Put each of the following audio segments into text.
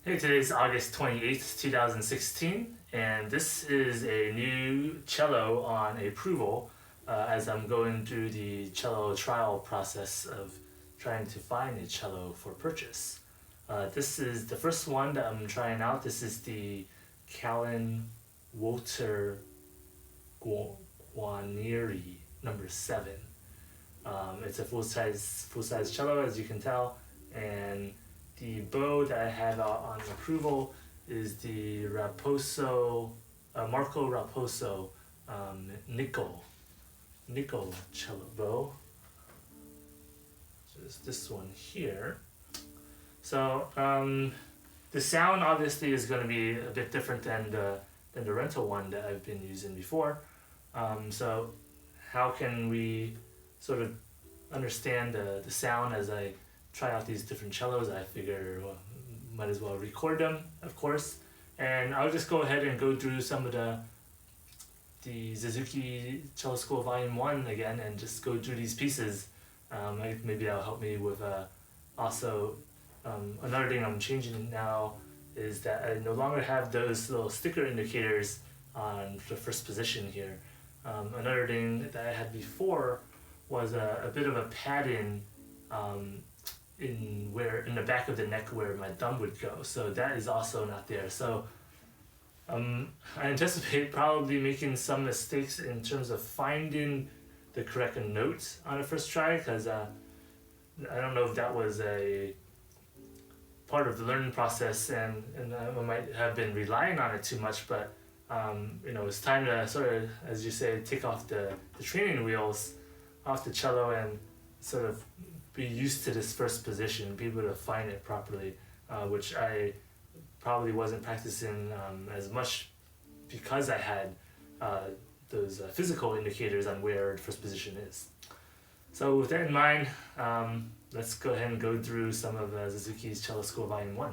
Hey, today's August 28th, 2016, and this is a new cello on approval as I'm going through the cello trial process of trying to find a cello for purchase. This is the first one that I'm trying out. This is the Calin Wultur Guarneri number 7. It's a full-size cello, as you can tell, and the bow that I have on approval is the Roposo, Marco Roposo nickel cello bow. So it's this one here. So the sound obviously is going to be a bit different than the rental one that I've been using before. So how can we sort of understand the sound as I try out these different cellos? I figure, well, might as well record them, of course. And I'll just go ahead and go through some of the Suzuki Cello School Volume 1 again and just go through these pieces. Maybe that'll help me with also another thing I'm changing now is that I no longer have those little sticker indicators on the first position here. Another thing that I had before was a bit of a padding in the back of the neck where my thumb would go, so that is also not there. So I anticipate probably making some mistakes in terms of finding the correct notes on the first try, because I don't know if that was a part of the learning process, and I might have been relying on it too much, but it's time to sort of, as you say, take off the training wheels off the cello and sort of be used to this first position, be able to find it properly, which I probably wasn't practicing as much because I had those physical indicators on where the first position is. So with that in mind, let's go ahead and go through some of Suzuki's Cello School Volume 1.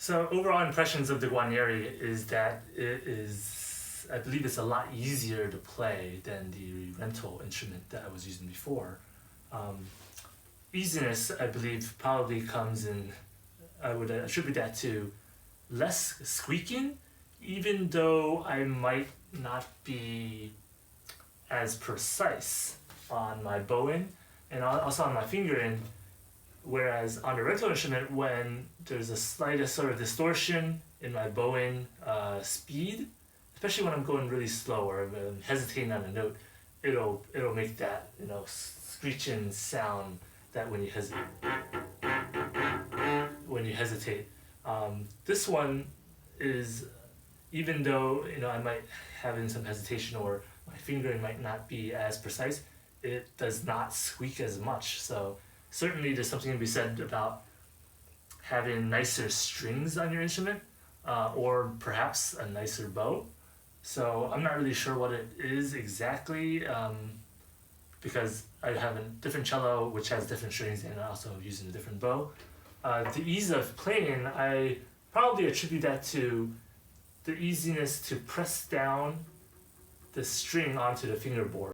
So overall impressions of the Guarneri is that it is, I believe it's a lot easier to play than the rental instrument that I was using before. Easiness, I believe, probably comes in, I would attribute that to less squeaking, even though I might not be as precise on my bowing and also on my fingering. Whereas on the rental instrument, when there's a slightest sort of distortion in my bowing speed, especially when I'm going really slow or I'm hesitating on a note, it'll make that screeching sound that when you hesitate. This one is, even though I might have some hesitation or my fingering might not be as precise, it does not squeak as much. So certainly there's something to be said about having nicer strings on your instrument, or perhaps a nicer bow. So I'm not really sure what it is exactly, because I have a different cello which has different strings and also using a different bow. The ease of playing, I probably attribute that to the easiness to press down the string onto the fingerboard.